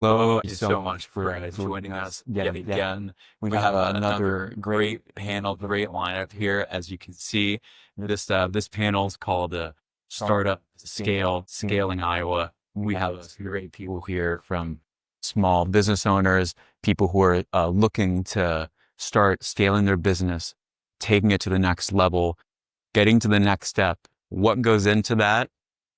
Hello, thank you so much for joining us yet again. We have another great panel, great lineup here. As you can see, this panel is called Startup Scaling Iowa. We have some great people here from small business owners, people who are looking to start scaling their business, taking it to the next level, getting to the next step. What goes into that?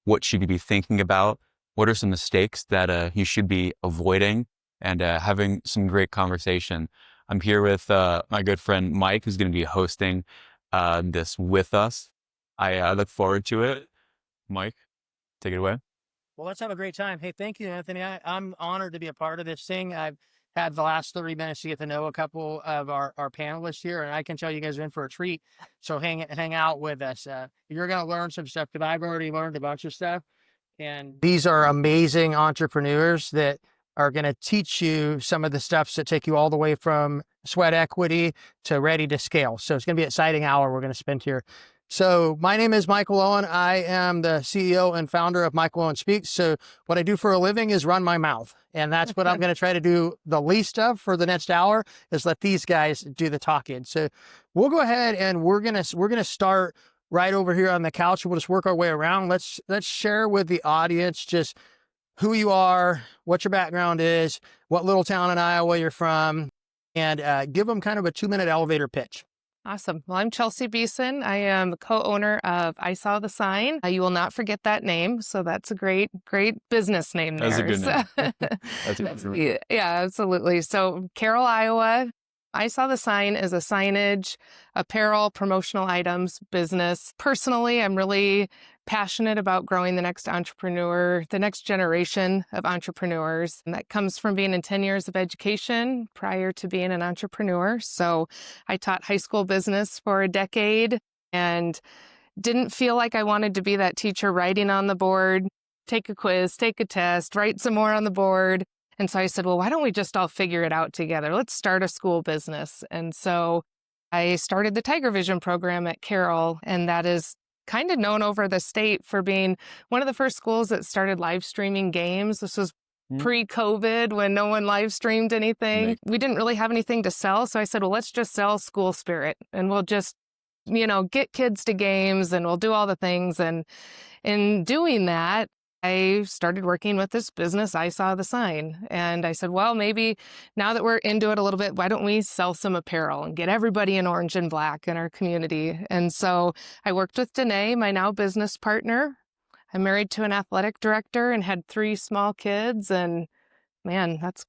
What should you be thinking about? What are some mistakes that you should be avoiding, and having some great conversation. I'm here with my good friend Mike, who's going to be hosting this with us. I look forward to it. Mike, take it away. Well, let's have a great time. Hey, thank you, Anthony. I'm honored to be a part of this thing. I've had the last 30 minutes to get to know a couple of our panelists here, and I can tell you guys are in for a treat. So hang out with us. You're going to learn some stuff, because I've already learned a bunch of stuff. And these are amazing entrepreneurs that are going to teach you some of the stuffs that take you all the way from sweat equity to ready to scale. So it's going to be an exciting hour we're going to spend here. So my name is Michael Owen. I am the CEO and founder of Michael Owen Speaks. So what I do for a living is run my mouth. And that's what I'm going to try to do the least of for the next hour, is let these guys do the talking. So we'll go ahead and we're going to start right over here on the couch. We'll just work our way around. Let's share with the audience just who you are, what your background is, what little town in Iowa you're from, and give them kind of a 2-minute elevator pitch. Awesome. Well, I'm Chelsea Bissen. I am the co-owner of I Saw the Sign. You will not forget that name. So that's a great business name there. That's a good name. That's a good name. Yeah, absolutely. So Carroll, Iowa. I Saw the Sign is a signage, apparel, promotional items business. Personally, I'm really passionate about growing the next entrepreneur, the next generation of entrepreneurs. And that comes from being in 10 years of education prior to being an entrepreneur. So I taught high school business for a decade and didn't feel like I wanted to be that teacher writing on the board, take a quiz, take a test, write some more on the board. And so I said, well, why don't we just all figure it out together? Let's start a school business. And so I started the Tiger Vision program at Carroll, and that is kind of known over the state for being one of the first schools that started live streaming games. This was pre-COVID, when no one live streamed anything. Right. We didn't really have anything to sell. So I said, well, let's just sell school spirit, and we'll just, get kids to games, and we'll do all the things. And in doing that, I started working with this business, I Saw the Sign. And I said, well, maybe now that we're into it a little bit, why don't we sell some apparel and get everybody in orange and black in our community? And so I worked with Danae, my now business partner. I'm married to an athletic director and had 3 small kids. And man, that's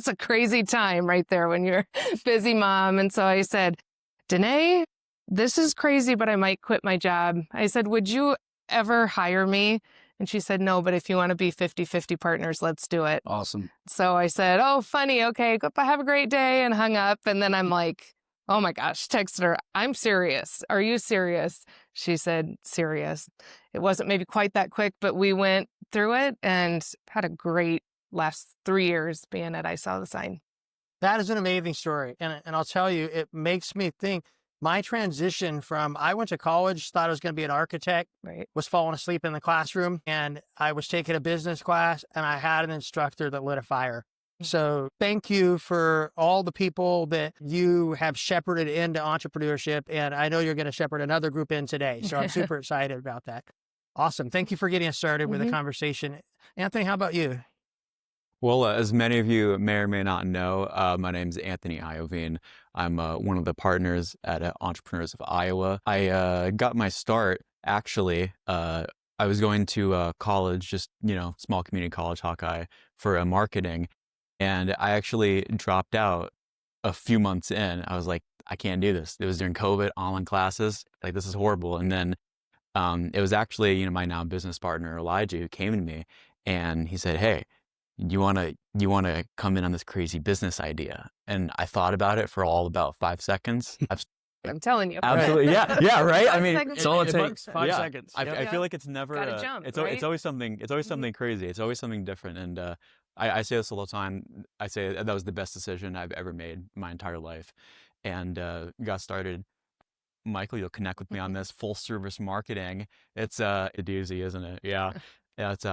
a crazy time right there when you're a busy mom. And so I said, Danae, this is crazy, but I might quit my job. I said, would you ever hire me? And she said, no, but if you want to be 50-50 partners, let's do it. Awesome. So I said, oh, funny. Okay, have a great day, and hung up. And then I'm like, oh my gosh, texted her, I'm serious. Are you serious? She said, serious. It wasn't maybe quite that quick, but we went through it and had a great last 3 years being at I Saw the Sign. That is an amazing story. And I'll tell you, it makes me think. My transition from, I went to college, thought I was going to be an architect, Right. was falling asleep in the classroom, and I was taking a business class, and I had an instructor that lit a fire. So thank you for all the people that you have shepherded into entrepreneurship. And I know you're going to shepherd another group in today. So I'm super excited about that. Awesome. Thank you for getting us started with the conversation. Anthony, how about you? Well, as many of you may or may not know, my name is Anthony Iovine. I'm one of the partners at Entrepreneurs of Iowa. I got my start, actually. I was going to college, just, small community college, Hawkeye, for marketing. And I actually dropped out a few months in. I was like, I can't do this. It was during COVID, online classes. Like, this is horrible. And then it was actually, my now business partner, Elijah, who came to me, and he said, hey, you want to come in on this crazy business idea? And I thought about it for about 5 seconds. I'm telling you. Absolutely. Yeah. Right. I mean, It's all it takes. 5 seconds. I feel like it's never, Gotta jump, it's right? always something crazy. It's always something different. And I say this all the time. I say that was the best decision I've ever made my entire life. And got started. Michael, you'll connect with me on this full service marketing. It's a doozy, isn't it? Yeah. Yeah. It's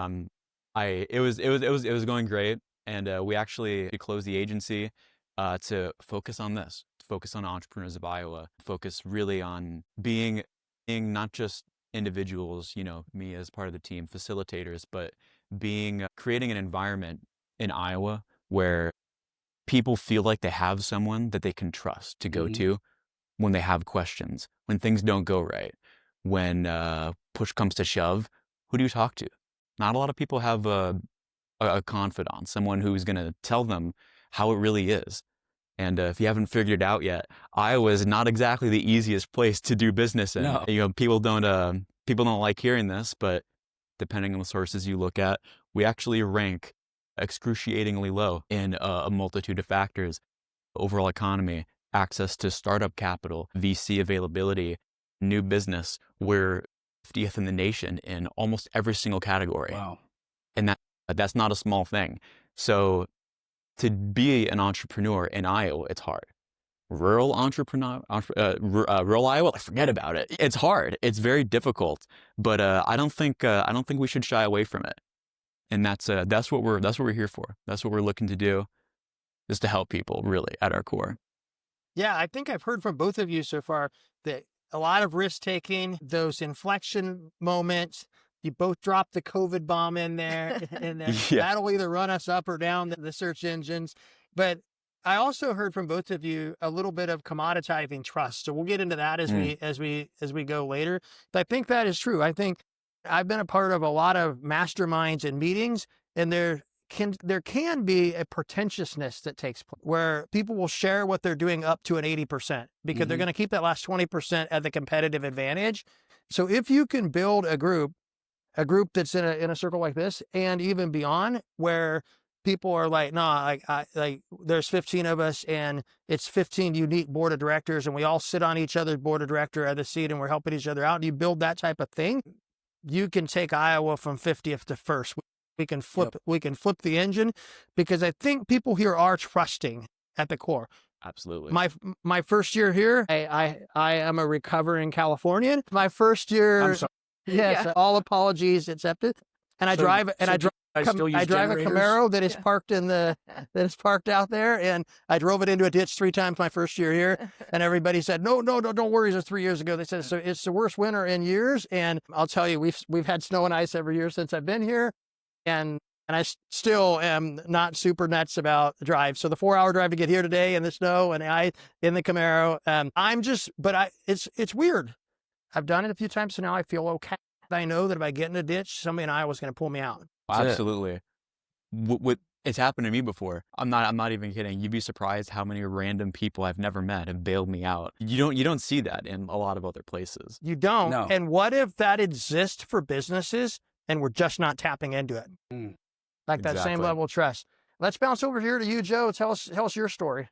it was going great. And we actually closed the agency to focus on this, focus on entrepreneurs of Iowa, focus really on being not just individuals, me as part of the team, facilitators, but creating an environment in Iowa where people feel like they have someone that they can trust to go to when they have questions, when things don't go right, when push comes to shove. Who do you talk to? Not a lot of people have a confidant, someone who's going to tell them how it really is. And if you haven't figured it out yet, Iowa is not exactly the easiest place to do business in. No. People don't like hearing this, but depending on the sources you look at, we actually rank excruciatingly low in a multitude of factors: overall economy, access to startup capital, VC availability, new business. We're 50th in the nation in almost every single category. Wow. And that's not a small thing. So to be an entrepreneur in Iowa, it's hard. Rural Iowa, forget about it. It's hard. It's very difficult. But I don't think we should shy away from it. And that's what we're here for. That's what we're looking to do, is to help people, really, at our core. Yeah, I think I've heard from both of you so far that a lot of risk taking, those inflection moments. You both dropped the COVID bomb in there, and that'll either run us up or down the search engines. But I also heard from both of you a little bit of commoditizing trust. So we'll get into that as we go later. But I think that is true. I think I've been a part of a lot of masterminds and meetings, and there can be a pretentiousness that takes place where people will share what they're doing up to an 80% because they're going to keep that last 20% at the competitive advantage. So if you can build a group that's in a circle like this and even beyond, where people are like, nah, like there's 15 of us and it's 15 unique board of directors and we all sit on each other's board of director at the seat and we're helping each other out. And you build that type of thing, you can take Iowa from 50th to first. We can flip the engine, because I think people here are trusting at the core. Absolutely. My first year here, I am a recovering Californian. My first year, I'm sorry. yes, all apologies accepted. And I drive a Camaro that is parked out there, and I drove it into a ditch 3 times my first year here. And everybody said, no, don't worry. It was 3 years ago. They said, so it's the worst winter in years. And I'll tell you, we've had snow and ice every year since I've been here. And I still am not super nuts about the drive. So the 4-hour drive to get here today in the snow and I in the Camaro, it's weird. I've done it a few times, so now I feel okay. I know that if I get in a ditch, somebody in Iowa's going to pull me out. Absolutely. It's happened to me before. I'm not even kidding. You'd be surprised how many random people I've never met have bailed me out. You don't see that in a lot of other places. You don't. No. And what if that exists for businesses and we're just not tapping into it? Like that same level of trust. Let's bounce over here to you, Joe. Tell us your story.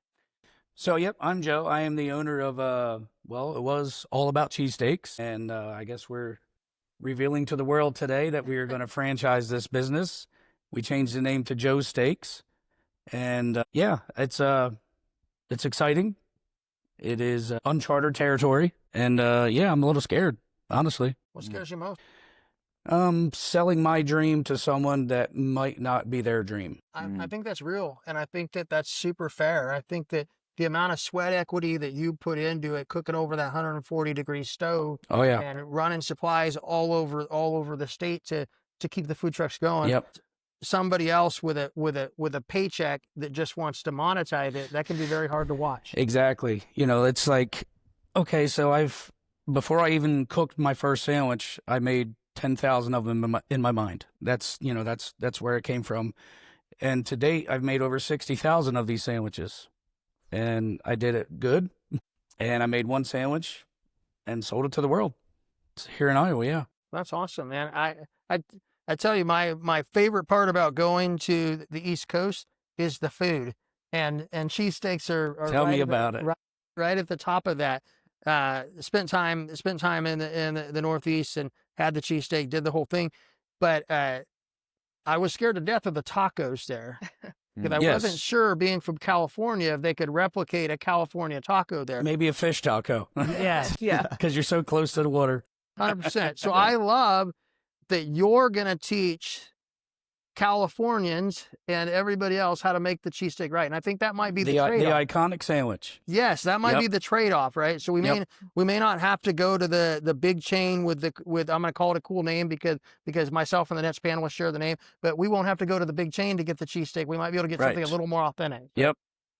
So, yep, I'm Joe. I am the owner of, it was All About Cheesesteaks. And I guess we're revealing to the world today that we are going to franchise this business. We changed the name to Joe's Steaks. And it's exciting. It is uncharted territory. And I'm a little scared, honestly. What scares you most? Selling my dream to someone that might not be their dream. I think that's real. And I think that that's super fair. I think that the amount of sweat equity that you put into it, cooking over that 140-degree stove, and running supplies all over the state to keep the food trucks going. Yep. Somebody else with a paycheck that just wants to monetize it, that can be very hard to watch. Exactly. It's like, okay, so before I even cooked my first sandwich, I made 10,000 of them in my mind. That's where it came from. And to date, I've made over 60,000 of these sandwiches. And I did it good. And I made one sandwich and sold it to the world. It's here in Iowa, yeah. That's awesome, man. I tell you, my favorite part about going to the East Coast is the food. And cheesesteaks are Tell me about it. Right at the top of that. Spent time in the Northeast and had the cheesesteak, did the whole thing. But I was scared to death of the tacos there. Because I wasn't sure, being from California, if they could replicate a California taco there. Maybe a fish taco. Yeah. Because you're so close to the water. 100%. So I love that you're going to teach Californians and everybody else how to make the cheesesteak right. And I think that might be the The trade-off. iconic sandwich. Yes, that might Yep. be the trade-off, right? So we may not have to go to the big chain with I'm going to call it a cool name because myself and the next panelist share the name, but we won't have to go to the big chain to get the cheesesteak. We might be able to get something a Right. little more authentic. Yep.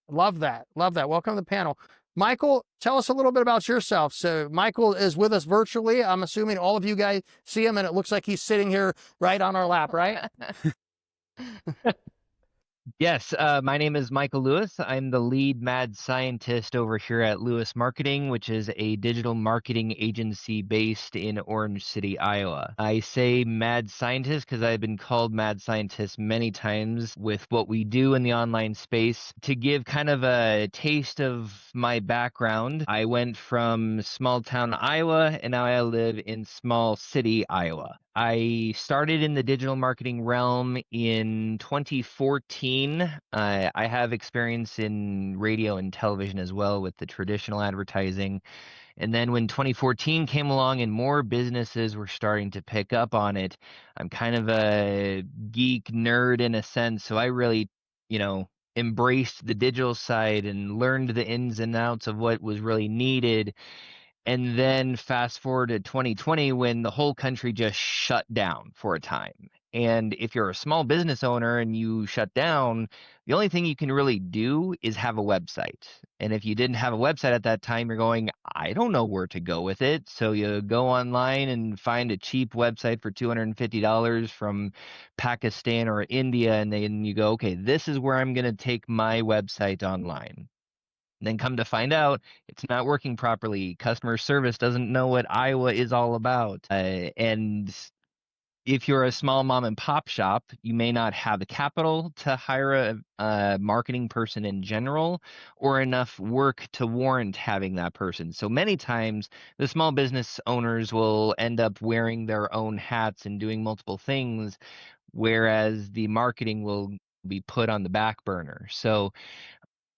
Love that. Love that. Welcome to the panel. Michael, tell us a little bit about yourself. So Michael is with us virtually. I'm assuming all of you guys see him and it looks like he's sitting here right on our lap, right? Yes, my name is Michael Lewis. I'm the lead mad scientist over here at Lewis Marketing, which is a digital marketing agency based in Orange City, Iowa. I say mad scientist because I've been called mad scientist many times with what we do in the online space. To give kind of a taste of my background, I went from small town Iowa and now I live in small city Iowa. I started in the digital marketing realm in 2014. I have experience in radio and television as well with the traditional advertising. And then when 2014 came along and more businesses were starting to pick up on it, I'm kind of a geek nerd in a sense. So I really, embraced the digital side and learned the ins and outs of what was really needed. And then fast forward to 2020 when the whole country just shut down for a time. And if you're a small business owner and you shut down, the only thing you can really do is have a website. And if you didn't have a website at that time, you're going, I don't know where to go with it. So you go online and find a cheap website for $250 from Pakistan or India. And then you go, okay, this is where I'm going to take my website online. Then come to find out it's not working properly. Customer service doesn't know what Iowa is all about. And if you're a small mom and pop shop, you may not have the capital to hire a marketing person in general or enough work to warrant having that person. So many times the small business owners will end up wearing their own hats and doing multiple things, whereas the marketing will be put on the back burner. So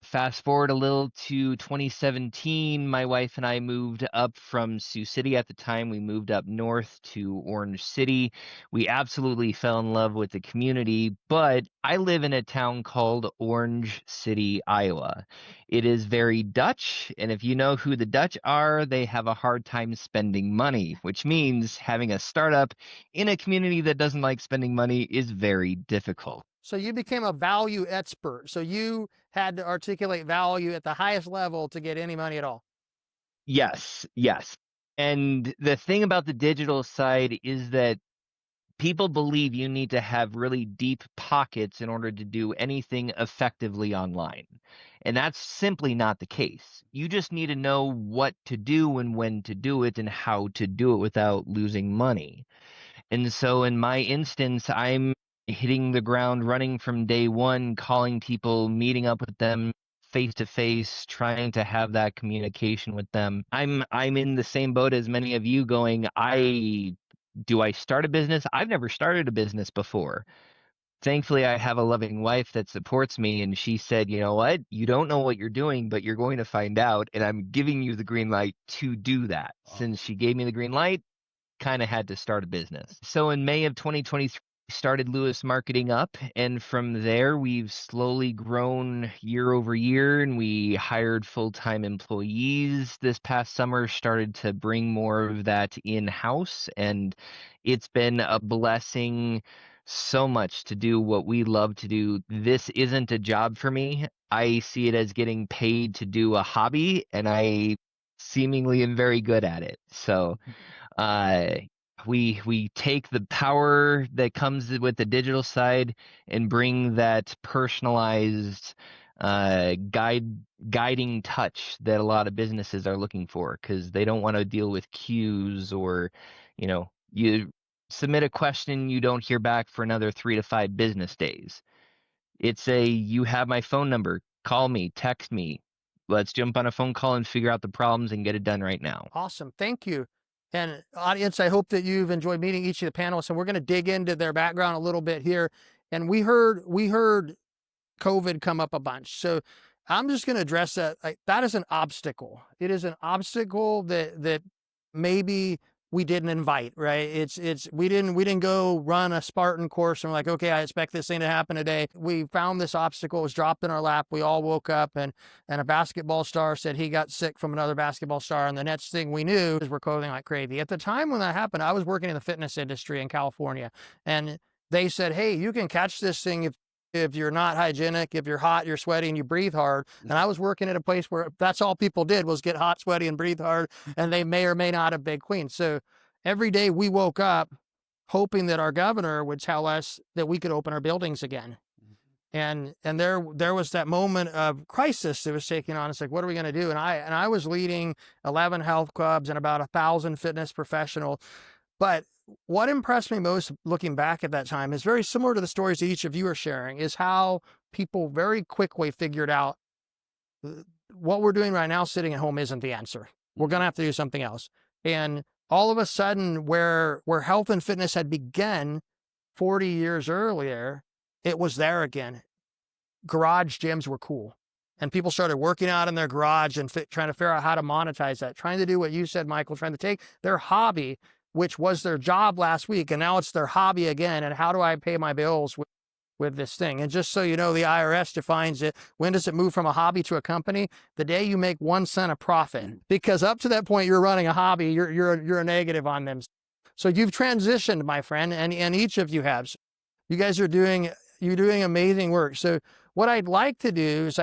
fast forward a little to 2017, my wife and I moved up from Sioux City at the time. We moved up north to Orange City. We absolutely fell in love with the community, but I live in a town called Orange City, Iowa. It is very Dutch, and if you know who the Dutch are, they have a hard time spending money, which means having a startup in a community that doesn't like spending money is very difficult. So you became a value expert. So you had to articulate value at the highest level to get any money at all. Yes. And the thing about the digital side is that people believe you need to have really deep pockets in order to do anything effectively online. And that's simply not the case. You just need to know what to do and when to do it and how to do it without losing money. And so in my instance, I'm hitting the ground running from day one, calling people, meeting up with them face to face, trying to have that communication with them. I'm in the same boat as many of you going, do I start a business? I've never started a business before. Thankfully, I have a loving wife that supports me, and she said, you know what? You don't know what you're doing, but you're going to find out, and I'm giving you the green light to do that. Since she gave me the green light, kind of had to start a business. So in May of 2023, started Lewis Marketing up, and from there we've slowly grown year over year, and we hired full-time employees this past summer, started to bring more of that in-house, and it's been a blessing so much to do what we love to do. This isn't a job for me. I see it as getting paid to do a hobby, and I seemingly am very good at it. So we take the power that comes with the digital side and bring that personalized guiding touch that a lot of businesses are looking for, because they don't want to deal with queues or, you submit a question, you don't hear back for another 3 to 5 business days. It's you have my phone number, call me, text me. Let's jump on a phone call and figure out the problems and get it done right now. Awesome. Thank you. And audience, I hope that you've enjoyed meeting each of the panelists, and we're going to dig into their background a little bit here. And we heard COVID come up a bunch. So I'm just going to address that. That is an obstacle. It is an obstacle that maybe we didn't invite, right? We didn't go run a Spartan course and we're like, okay, I expect this thing to happen today. We found this obstacle, it was dropped in our lap. We all woke up and a basketball star said he got sick from another basketball star. And the next thing we knew is we're clothing like crazy. At the time when that happened, I was working in the fitness industry in California, and they said, hey, you can catch this thing if you're not hygienic, if you're hot, you're sweaty, and you breathe hard. And I was working at a place where that's all people did was get hot, sweaty, and breathe hard, and they may or may not have been clean. So every day we woke up hoping that our governor would tell us that we could open our buildings again. And there was that moment of crisis that was taking on. It's like, what are we going to do? And I was leading 11 health clubs and about 1,000 fitness professionals. But what impressed me most looking back at that time is very similar to the stories that each of you are sharing, is how people very quickly figured out what we're doing right now, sitting at home, isn't the answer. We're going to have to do something else. And all of a sudden, where health and fitness had begun 40 years earlier, it was there again. Garage gyms were cool. And people started working out in their garage and trying to figure out how to monetize that, trying to do what you said, Michael, trying to take their hobby, which was their job last week, and now it's their hobby again. And how do I pay my bills with this thing? And just so you know, the IRS defines it. When does it move from a hobby to a company? The day you make 1 cent of profit, because up to that point, you're running a hobby. You're a negative on them. So you've transitioned, my friend, and each of you have. You guys are doing amazing work. So what I'd like to do is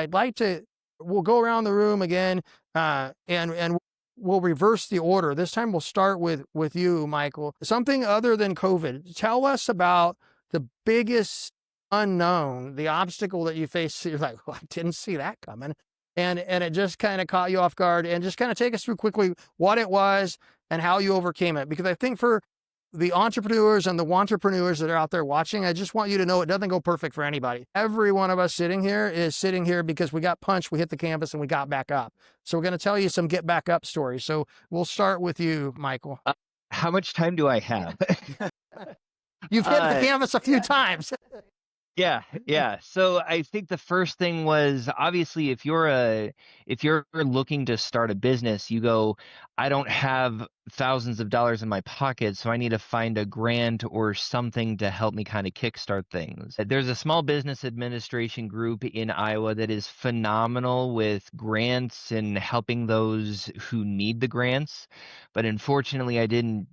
we'll go around the room again, and we'll reverse the order. This time we'll start with you, Michael. Something other than COVID. Tell us about the biggest unknown, the obstacle that you faced. You're like, well, I didn't see that coming. And it just kind of caught you off guard, and just kind of take us through quickly what it was and how you overcame it. Because I think for the entrepreneurs and the wantrepreneurs that are out there watching, I just want you to know it doesn't go perfect for anybody. Every one of us sitting here is sitting here because we got punched, we hit the canvas, and we got back up. So we're going to tell you some get back up stories. So we'll start with you, Michael. How much time do I have? You've hit the canvas a few times. Yeah. So I think the first thing was, obviously, if you're looking to start a business, you go, I don't have thousands of dollars in my pocket, so I need to find a grant or something to help me kind of kickstart things. There's a small business administration group in Iowa that is phenomenal with grants and helping those who need the grants. But unfortunately, I didn't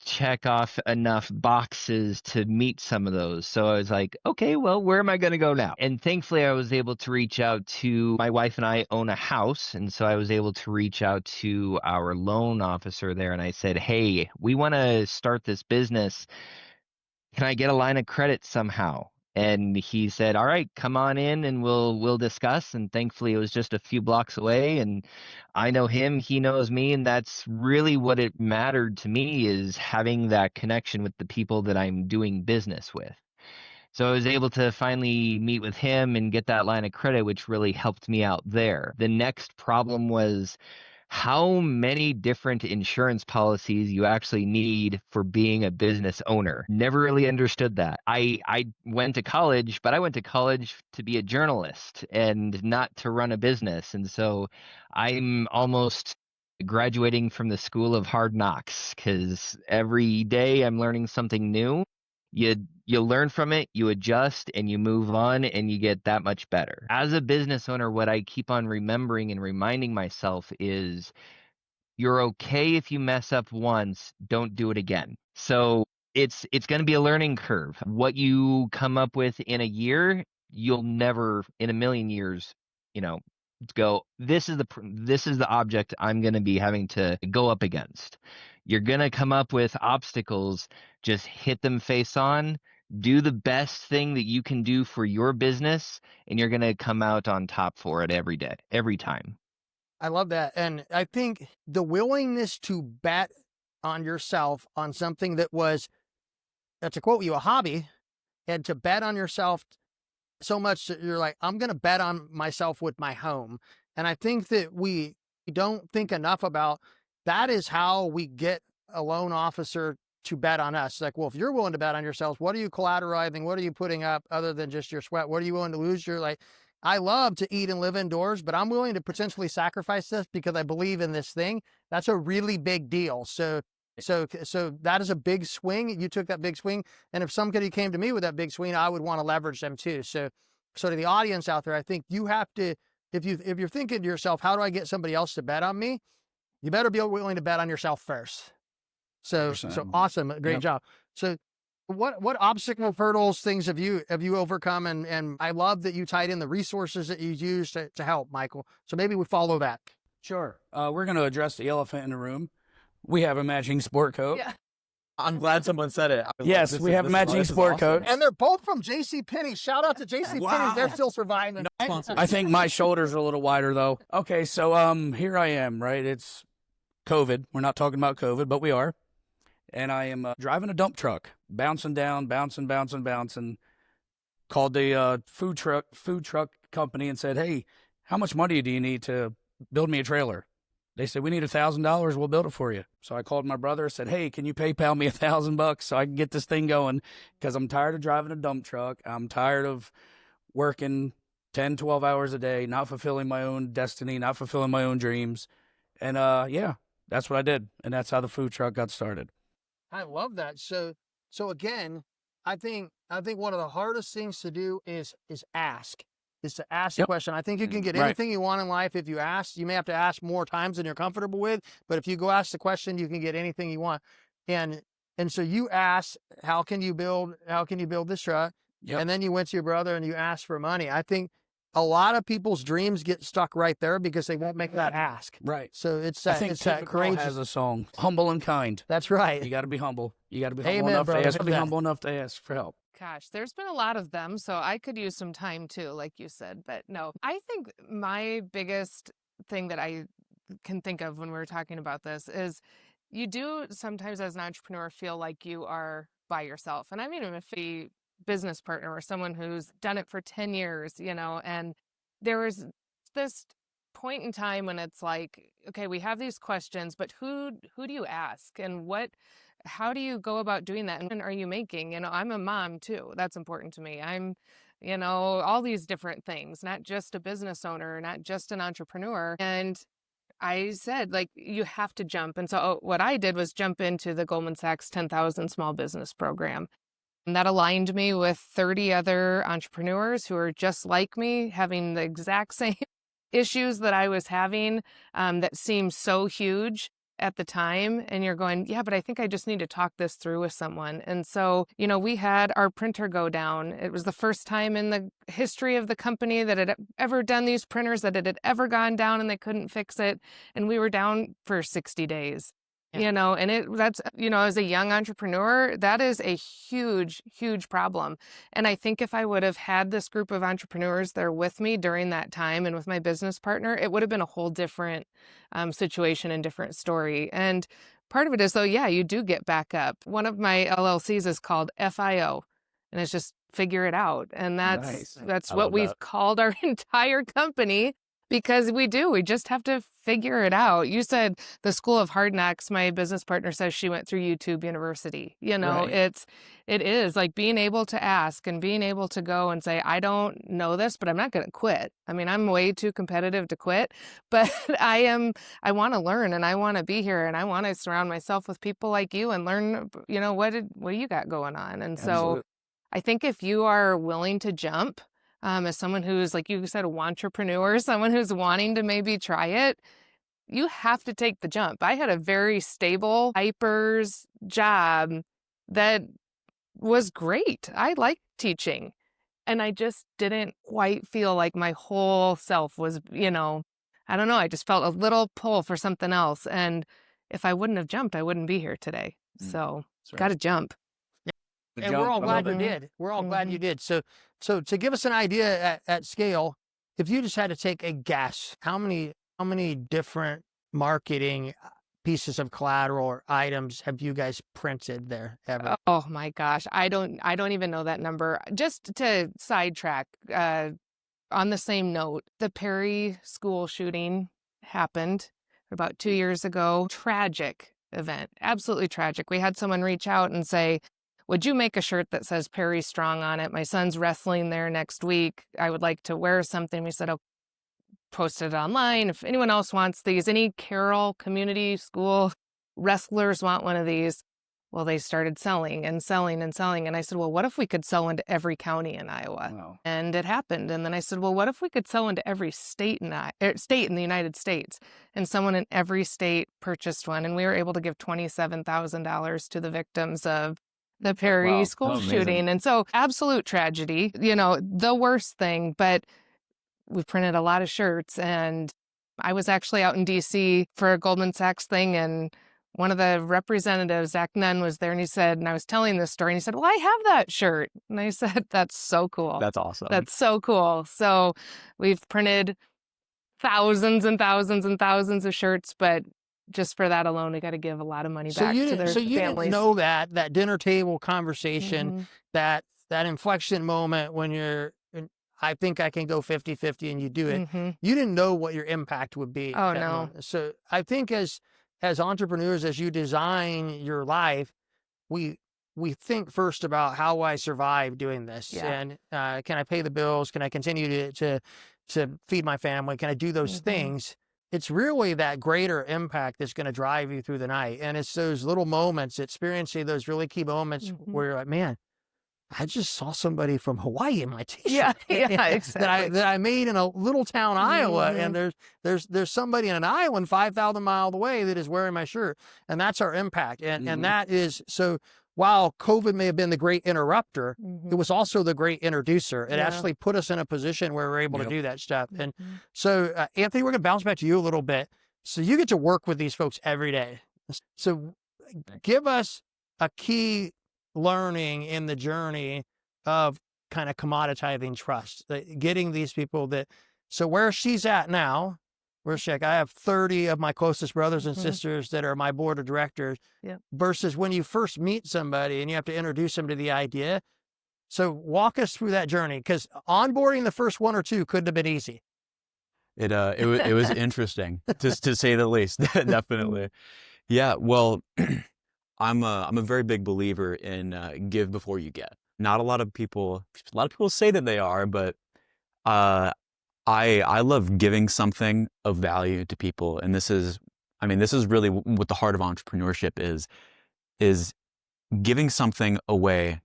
check off enough boxes to meet some of those. So I was like, okay, well, where am I going to go now? And thankfully, I was able to reach out to my wife, and I own a house. And so I was able to reach out to our loan officer there. And I said, hey, we want to start this business. Can I get a line of credit somehow? And he said, all right, come on in and we'll discuss. And thankfully, it was just a few blocks away, and I know him, he knows me. And that's really what it mattered to me, is having that connection with the people that I'm doing business with. So I was able to finally meet with him and get that line of credit, which really helped me out there. The next problem was how many different insurance policies you actually need for being a business owner. Never really understood that. I went to college, but I went to college to be a journalist and not to run a business. And so I'm almost graduating from the school of hard knocks, because every day I'm learning something new. You learn from it, you adjust, and you move on, and you get that much better. As a business owner, what I keep on remembering and reminding myself is, you're okay if you mess up once, don't do it again. So it's going to be a learning curve. What you come up with in a year, you'll never in a million years, go, this is the object I'm going to be having to go up against. You're going to come up with obstacles, just hit them face on, do the best thing that you can do for your business, and you're going to come out on top for it every day, every time. I love that. And I think the willingness to bet on yourself on something that was, to quote you, a hobby, and to bet on yourself so much that you're like, I'm going to bet on myself with my home. And I think that we don't think enough about that is how we get a loan officer to bet on us. Like, well, if you're willing to bet on yourselves, what are you collateralizing? What are you putting up other than just your sweat? What are you willing to lose? You're like, I love to eat and live indoors, but I'm willing to potentially sacrifice this because I believe in this thing. That's a really big deal. So So that is a big swing. You took that big swing, and if somebody came to me with that big swing, I would want to leverage them too. So to the audience out there, I think you have to, if you're thinking to yourself, how do I get somebody else to bet on me? You better be willing to bet on yourself first. So 100%. awesome, great Yep. job. So what obstacle, hurdles, things have you overcome? And I love that you tied in the resources that you use to help, Michael. So maybe we follow that. Sure. We're going to address the elephant in the room. We have a matching sport coat. Yeah. I'm glad someone said it. Yes, we have a matching sport coat. And they're both from JCPenney. Shout out to JCPenney. Wow. They're still surviving. I think my shoulders are a little wider though. Okay, so here I am, right? It's COVID. We're not talking about COVID, but we are. And I am driving a dump truck, bouncing down, bouncing. Called the food truck company and said, "Hey, how much money do you need to build me a trailer?" They said, "We need $1,000. We'll build it for you." So I called my brother, said, "Hey, can you PayPal me $1,000 so I can get this thing going? Because I'm tired of driving a dump truck. I'm tired of working 10, 12 hours a day, not fulfilling my own destiny, not fulfilling my own dreams." And yeah, that's what I did. And that's how the food truck got started. I love that. So again, I think one of the hardest things to do is ask. Is to ask a Yep. question. I think you can get Right. anything you want in life if you ask. You may have to ask more times than you're comfortable with, but if you go ask the question, you can get anything you want. And so you asked, how can you build this truck? Yep. And then you went to your brother and you asked for money. I think a lot of people's dreams get stuck right there because they won't make that ask. Right. So it's I that, think it's Tim that McGraw courageous. has a song, "Humble and Kind." That's right. You got to be humble. You got to be humble Amen, enough brother. to ask. Love Be that. humble enough to ask for help. Gosh, there's been a lot of them, so I could use some time too, like you said. But no, I think my biggest thing that I can think of when we're talking about this is you do sometimes as an entrepreneur feel like you are by yourself. And I mean, if a business partner or someone who's done it for 10 years, and there was this point in time when it's like, okay, we have these questions, but who do you ask and how do you go about doing that? And are you making, I'm a mom too. That's important to me. I'm, all these different things, not just a business owner, not just an entrepreneur. And I said, like, you have to jump. And so what I did was jump into the Goldman Sachs 10,000 Small Business Program. And that aligned me with 30 other entrepreneurs who are just like me, having the exact same issues that I was having that seemed so huge at the time. And you're going, yeah, but I think I just need to talk this through with someone. And so, we had our printer go down. It was the first time in the history of the company that had ever done these printers, that it had ever gone down and they couldn't fix it. And we were down for 60 days. Yeah. And that's, as a young entrepreneur, that is a huge, huge problem. And I think if I would have had this group of entrepreneurs there with me during that time and with my business partner, it would have been a whole different situation and different story. And part of it is, though, yeah, you do get back up. One of my LLCs is called FIO, and it's just figure it out. And that's Nice. that's I what love we've that. called our entire company. Because we just have to figure it out. You said the School of Hard Knocks. My business partner says she went through YouTube University. Right. It is like being able to ask and being able to go and say, I don't know this, but I'm not going to quit. I mean, I'm way too competitive to quit, but I want to learn and I want to be here and I want to surround myself with people like you and learn, what do you got going on? And so Absolutely. I think if you are willing to jump, as someone who's, like you said, a wantrepreneur, someone who's wanting to maybe try it, you have to take the jump. I had a very stable diapers job that was great. I liked teaching. And I just didn't quite feel like my whole self was, I don't know. I just felt a little pull for something else. And if I wouldn't have jumped, I wouldn't be here today. So That's right. got to jump. The And jump we're all of glad you it. did. We're all glad Mhm. you did. So to give us an idea at scale, if you just had to take a guess, how many different marketing pieces of collateral or items have you guys printed there ever? Oh my gosh. I don't even know that number. Just to sidetrack, on the same note, the Perry school shooting happened about 2 years ago. Tragic event. Absolutely tragic. We had someone reach out and say, would you make a shirt that says Perry Strong on it? My son's wrestling there next week. I would like to wear something. We said, oh, post it online. If anyone else wants these, any Carroll community school wrestlers want one of these. Well, they started selling and selling and selling. And I said, well, what if we could sell into every county in Iowa? Wow. And it happened. And then I said, well, what if we could sell into every state in the United States? And someone in every state purchased one. And we were able to give $27,000 to the victims of the Perry Wow. school Oh, amazing. shooting. And so absolute tragedy, you know, the worst thing, but we printed a lot of shirts. And I was actually out in DC for a Goldman Sachs thing, and one of the representatives, Zach Nunn, was there, and he said, and I was telling this story, and he said, well, I have that shirt. And I said, that's so cool. That's awesome. That's so cool. So we've printed thousands and thousands and thousands of shirts, but just for that alone, we got to give a lot of money back to their so you families. didn't know that dinner table conversation, Mhm. that inflection moment when you're, I think I can go 50-50 and you do it. Mhm. You didn't know what your impact would be. Oh, at that no. moment. So I think as entrepreneurs, as you design your life, we think first about how I survive doing this, Yeah. and can I pay the bills? Can I continue to feed my family? Can I do those Mhm. things? It's really that greater impact that's going to drive you through the night, and it's those little moments, experiencing those really key moments Mhm. where you're like, man, I just saw somebody from Hawaii in my t-shirt. Yeah, yeah, that exactly. I made in a little town, Iowa, Mhm. and there's somebody in an island 5,000 miles away that is wearing my shirt, and that's our impact. And Mhm. that is so. While COVID may have been the great interrupter, Mhm. it was also the great introducer. It Yeah. actually put us in a position where we're able Yep. to do that stuff. And Mhm. so, Anthony, we're gonna bounce back to you a little bit. So you get to work with these folks every day. So give us a key learning in the journey of kind of commoditizing trust, getting these people that, so where she's at now, where's she? I have 30 of my closest brothers and Mhm. sisters that are my board of directors, Yep. versus when you first meet somebody and you have to introduce them to the idea. So walk us through that journey, because onboarding the first one or two couldn't have been easy. It was interesting, just to say the least. Definitely. Yeah. Well, I'm a very big believer in give before you get. Not a lot of people say that they are, but uh, I love giving something of value to people, and this is really what the heart of entrepreneurship is giving something away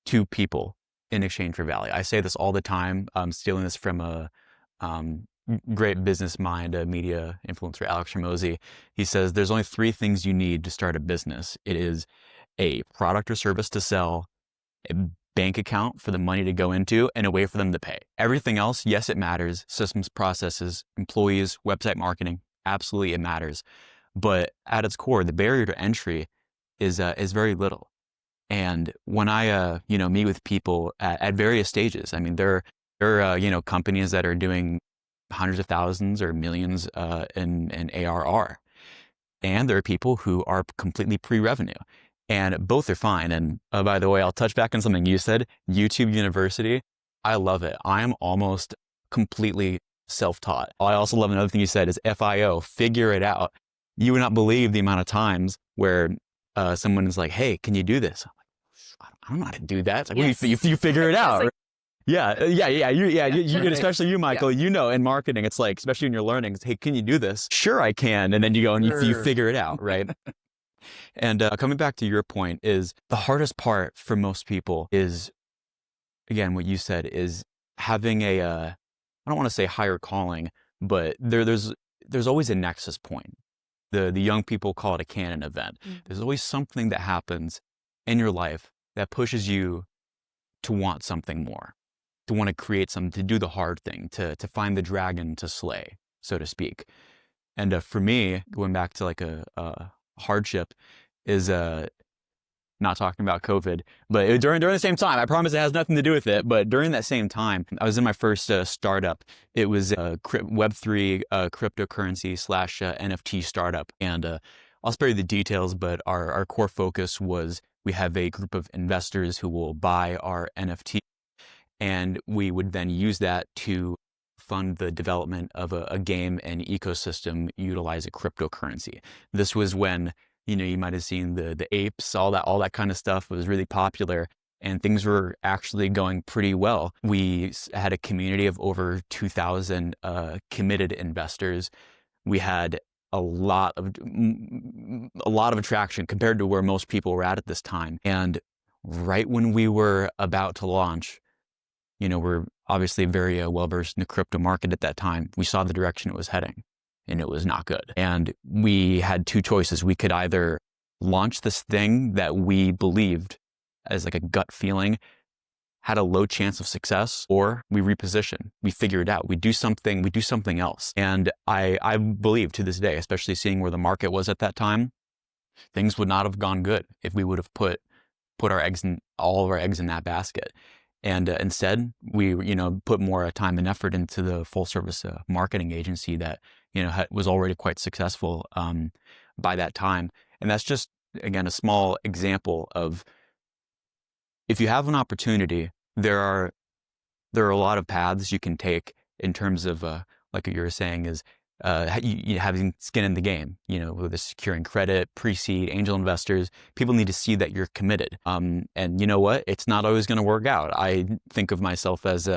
to people in exchange for value. I say this all the time. I'm stealing this from a great business mind, a media influencer, Alex Ramosi. He says there's only 3 things you need to start a business. It is a product or service to sell, a bank account for the money to go into, and a way for them to pay. Everything else, yes, it matters. Systems, processes, employees, website marketing, absolutely it matters. But at its core, the barrier to entry is very little. And when I meet with people at various stages, I mean, there are companies that are doing hundreds of thousands or millions in ARR, and there are people who are completely pre-revenue, and both are fine. And by the way, I'll touch back on something you said. YouTube University, I love it. I am almost completely self-taught. I also love another thing you said is FIO, figure it out. You would not believe the amount of times where someone is like, "Hey, can you do this?" I don't know how to do that. It's like, Yes. well, you figure it It's out. like- Yeah. You, especially you, Michael, in marketing, it's like, especially when you're learning, it's, hey, can you do this? Sure, I can. And then you go and you Sure. figure it out, right? And coming back to your point, is the hardest part for most people is, again, what you said is having I don't want to say higher calling, but there's always a nexus point. The young people call it a canon event. Mhm. There's always something that happens in your life that pushes you to want something more, to want to create something, to do the hard thing, to find the dragon to slay, so to speak. And for me, going back to like a hardship is not talking about COVID, but during the same time, I promise it has nothing to do with it, but during that same time, I was in my first startup. It was a Web3 cryptocurrency / NFT startup. And I'll spare you the details, but our core focus was we have a group of investors who will buy our NFT, and we would then use that to fund the development of a game and ecosystem utilize a cryptocurrency. This was when, you might have seen the apes, all that kind of stuff was really popular, and things were actually going pretty well. We had a community of over 2,000 committed investors. We had a lot of attraction compared to where most people were at this time. And right when we were about to launch, you know, we're obviously very well versed in the crypto market at that time. We saw the direction it was heading, and it was not good. And we had two choices. We could either launch this thing that we believed as like a gut feeling had a low chance of success, or we reposition, we figure it out, we do something else. And I believe to this day, especially seeing where the market was at that time, things would not have gone good if we would have put all of our eggs in that basket. And instead, we, you know, put more time and effort into the full service marketing agency that, you know, was already quite successful by that time. And that's just, again, a small example of, if you have an opportunity, there are a lot of paths you can take in terms of, like what you were saying, is you having skin in the game. You know, whether it's securing credit, pre-seed, angel investors. People need to see that you're committed. And you know what? It's not always going to work out. I think of myself as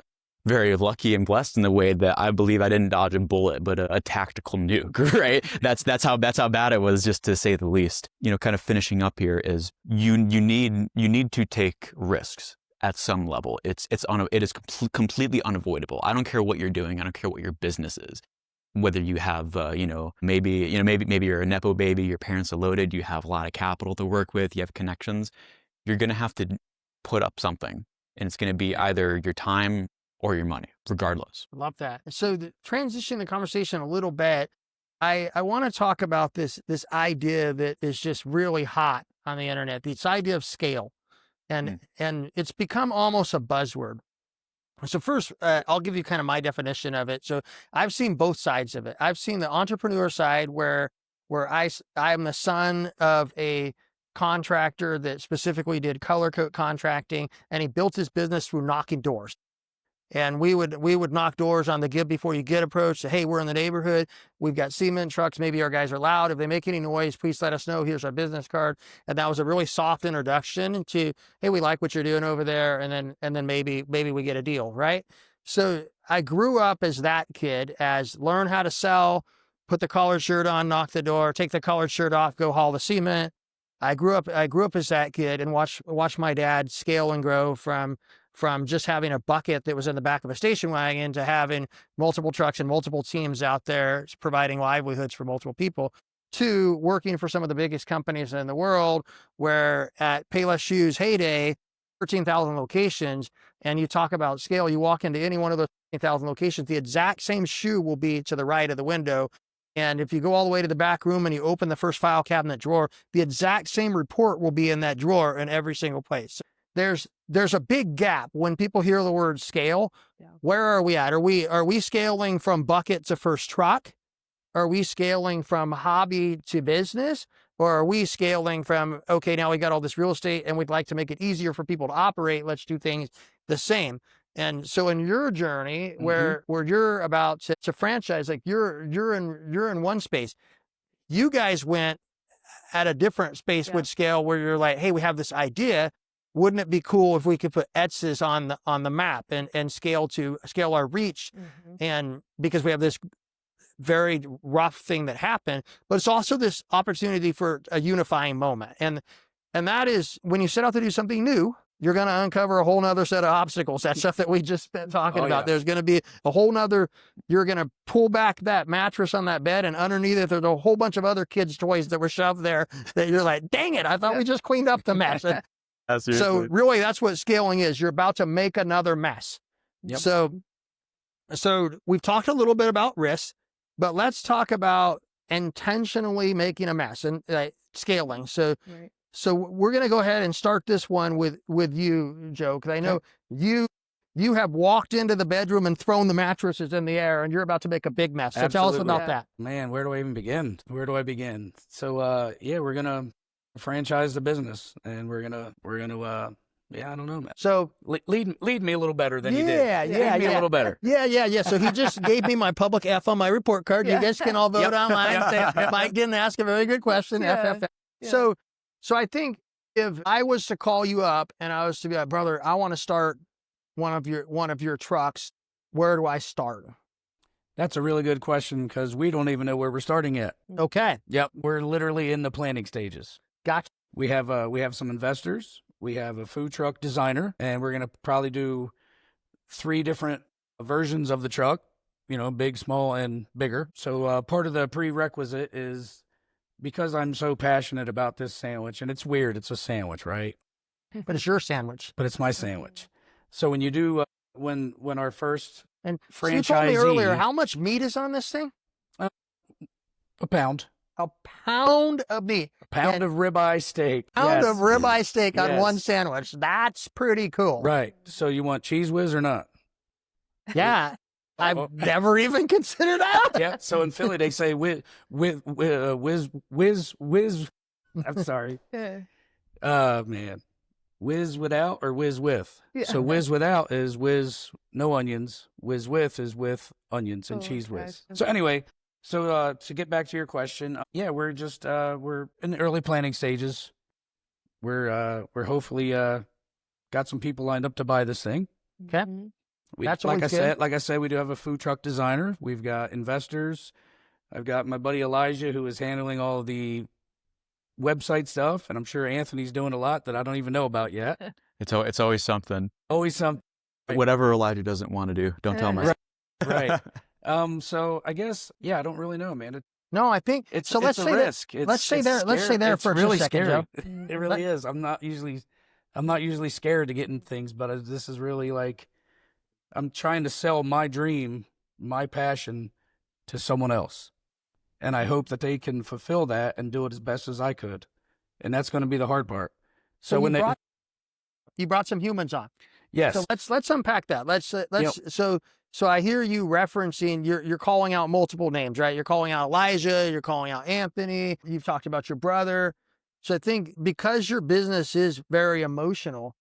very lucky and blessed in the way that I believe I didn't dodge a bullet, but a tactical nuke, right? That's how bad it was, just to say the least. You know, kind of finishing up here is you need to take risks at some level. It is completely unavoidable. I don't care what you're doing. I don't care what your business is. Whether you have, maybe you're a Nepo baby, your parents are loaded, you have a lot of capital to work with, you have connections, you're going to have to put up something, and it's going to be either your time or your money, regardless. Love that. So to transition the conversation a little bit, I want to talk about this idea that is just really hot on the internet, this idea of scale. And it's become almost a buzzword. So first, I'll give you kind of my definition of it. So I've seen both sides of it. I've seen the entrepreneur side where I'm the son of a contractor that specifically did color coat contracting, and he built his business through knocking doors. And we would knock doors on the give before you get approach. Say, hey, we're in the neighborhood. We've got cement trucks. Maybe our guys are loud. If they make any noise, please let us know. Here's our business card. And that was a really soft introduction to, hey, we like what you're doing over there. And then maybe we get a deal, right? So I grew up as that kid, as learn how to sell, put the collared shirt on, knock the door, take the collared shirt off, go haul the cement. I grew up as that kid and watch my dad scale and grow from just having a bucket that was in the back of a station wagon to having multiple trucks and multiple teams out there providing livelihoods for multiple people, to working for some of the biggest companies in the world, where at Payless Shoes heyday, 13,000 locations, and you talk about scale, you walk into any one of those 13,000 locations, the exact same shoe will be to the right of the window. And if you go all the way to the back room and you open the first file cabinet drawer, the exact same report will be in that drawer in every single place. There's a big gap when people hear the word scale. Yeah. Where are we at? Are we scaling from bucket to first truck? Are we scaling from hobby to business? Or are we scaling from, okay, now we got all this real estate and we'd like to make it easier for people to operate. Let's do things the same. And so in your journey, where you're about to franchise, like you're in one space, you guys went at a different space with scale, where you're like, hey, we have this idea. Wouldn't it be cool if we could put Etsy's on the map and scale our reach? And because we have this very rough thing that happened, but it's also this opportunity for a unifying moment. And that is, when you set out to do something new, you're going to uncover a whole nother set of obstacles. That stuff that we just been talking about. Yeah. There's going to be a whole nother, you're going to pull back that mattress on that bed, and underneath it, there's a whole bunch of other kids' toys that were shoved there that you're like, dang it, I thought we just cleaned up the mess. So really, that's what scaling is. You're about to make another mess. Yep. So we've talked a little bit about risk, but let's talk about intentionally making a mess and scaling. So we're going to go ahead and start this one with you, Joe, because I know you have walked into the bedroom and thrown the mattresses in the air, and you're about to make a big mess. So Absolutely. Tell us about that. Man, where do I even begin? So we're going to franchise the business, and we're gonna I don't know, man. So lead me a little better than you did. Lead me a little better. Yeah. So he just gave me my public F on my report card. You guys can all vote online. Mike didn't ask a very good question. FFF. Yeah. So I think if I was to call you up and I was to be like, brother, I want to start one of your trucks, where do I start? That's a really good question because we don't even know where we're starting yet. Okay. Yep, we're literally in the planning stages. Gotcha. We have some investors. We have a food truck designer, and we're gonna probably do 3 different versions of the truck. You know, big, small, and bigger. So part of the prerequisite is because I'm so passionate about this sandwich, and it's weird. It's a sandwich, right? But it's your sandwich. But it's my sandwich. So when you do when our first And so franchisee, you told me earlier, how much meat is on this thing? a pound. A pound of meat. A pound And of ribeye steak. Pound Yes. of ribeye steak on Yes. one sandwich. That's pretty cool. Right. So you want cheese whiz or not? Yeah. I've Oh. never even considered that. Yeah. So in Philly they say whiz. I'm sorry. Man. Whiz without or whiz with? Yeah. So whiz without is whiz no onions. Whiz with is with onions and Oh, cheese whiz. gosh. So anyway, to get back to your question, yeah, we're just we're in the early planning stages. We're hopefully got some people lined up to buy this thing. Okay. Mhm. That's like always I good. said, we do have a food truck designer. We've got investors. I've got my buddy Elijah who is handling all the website stuff, and I'm sure Anthony's doing a lot that I don't even know about yet. It's always something. Always some Right. Whatever Elijah doesn't want to do, don't tell him. Right. So I guess I don't really know, man. No, I think It's so. Let's a say risk. let's stay there. Let's stay there It's for really a second, scary. Joe. It really is. I'm not usually scared to get in things, but this is really like I'm trying to sell my dream, my passion to someone else. And I hope that they can fulfill that and do it as best as I could. And that's going to be the hard part. So when you brought some humans on. yes, So let's unpack that. So I hear you referencing you're calling out multiple names, right? You're calling out Elijah, you're calling out Anthony, you've talked about your brother. So I think because your business is very emotional,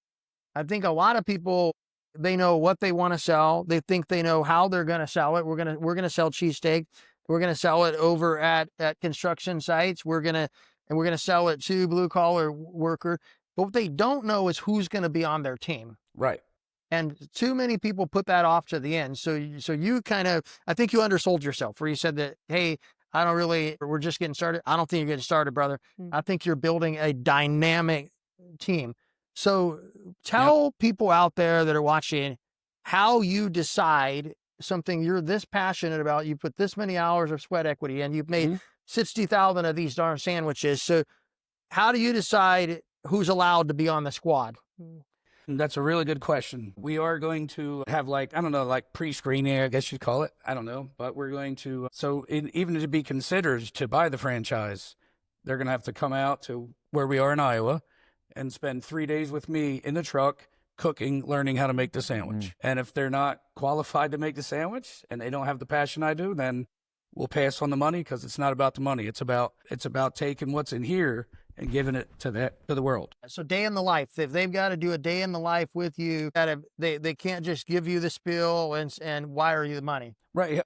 I think a lot of people, they know what they want to sell. They think they know how they're going to sell it. We're going to sell cheesesteak. We're going to sell it over at construction sites. We're going to sell it to blue collar worker. But what they don't know is who's going to be on their team. right. And too many people put that off to the end. So you kind of, I think you undersold yourself where you said that, hey, we're just getting started. I don't think you're getting started, brother. I think you're building a dynamic team. So tell people out there that are watching how you decide something you're this passionate about. You put this many hours of sweat equity and you've made 60,000 of these darn sandwiches. So how do you decide who's allowed to be on the squad? That's a really good question. We are going to have pre-screening, I guess you'd call it. I don't know, but we're going to, even to be considered to buy the franchise, they're going to have to come out to where we are in Iowa and spend 3 days with me in the truck, cooking, learning how to make the sandwich. And if they're not qualified to make the sandwich and they don't have the passion I do, then we'll pass on the money because it's not about the money. It's about taking what's in here and giving it to the world. So day in the life, if they've got to do a day in the life with you, they can't just give you the spiel and wire you the money. Right.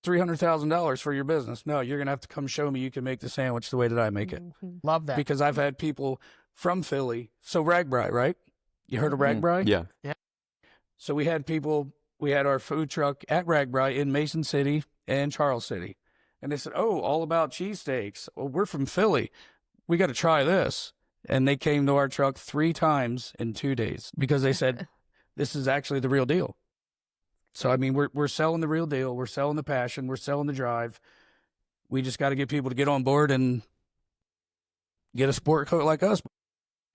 $300,000 for your business. No, you're going to have to come show me you can make the sandwich the way that I make it. Love that. Because I've had people from Philly. So Ragbri, right? You heard of Ragbri? Yeah. So we had our food truck at Ragbri in Mason City and Charles City. And they said, oh, all about cheesesteaks. Well, we're from Philly. We got to try this. And they came to our truck 3 times in 2 days because they said, this is actually the real deal. So, I mean, we're selling the real deal. We're selling the passion. We're selling the drive. We just got to get people to get on board and get a sport coat like us.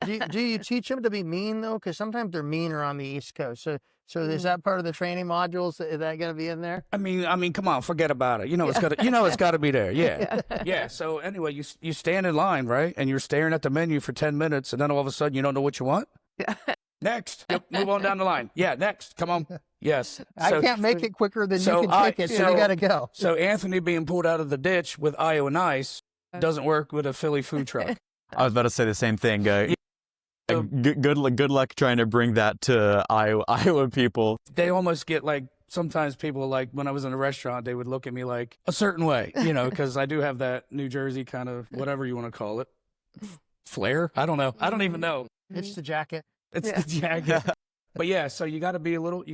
Do you teach them to be mean though? Because sometimes they're meaner on the East Coast. So is that part of the training modules? Is that going to be in there? I mean, come on, forget about it. It's got to be there. Yeah. So anyway, you stand in line, right? And you're staring at the menu for 10 minutes, and then all of a sudden you don't know what you want. Yeah. Next, move on down the line. Yeah, next, come on. Yes. I can't make it quicker than you can take it, so you got to go. So Anthony being pulled out of the ditch with Iowa Nice doesn't work with a Philly food truck. I was about to say the same thing. Good luck trying to bring that to Iowa people. They almost get sometimes people when I was in a restaurant, they would look at me like a certain way, because I do have that New Jersey kind of whatever you want to call it. Flair? I don't know. I don't even know. It's the jacket. It's the jacket. But yeah, so you got to be a little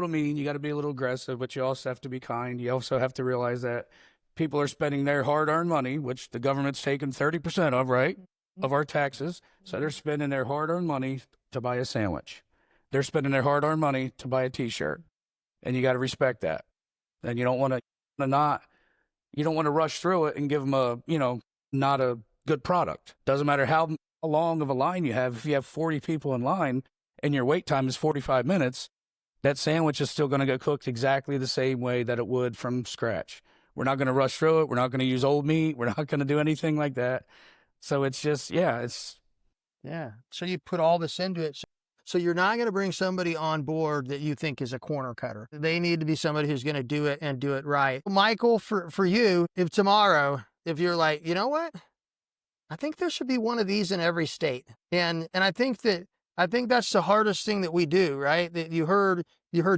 mean. You got to be a little aggressive, but you also have to be kind. You also have to realize that people are spending their hard-earned money, which the government's taking 30% of, right, of our taxes. So they're spending their hard-earned money to buy a sandwich. They're spending their hard-earned money to buy a T-shirt, and you got to respect that. And you don't want to rush through it and give them not a good product. Doesn't matter how long of a line you have. If you have 40 people in line and your wait time is 45 minutes, that sandwich is still going to get cooked exactly the same way that it would from scratch. We're not going to rush through it. We're not going to use old meat. We're not going to do anything like that. So it's just, yeah. So you put all this into it. So you're not going to bring somebody on board that you think is a corner cutter. They need to be somebody who's going to do it and do it right. Michael, for you, if tomorrow, if you're like, you know what? I think there should be one of these in every state. And I think that's the hardest thing that we do, right? That you heard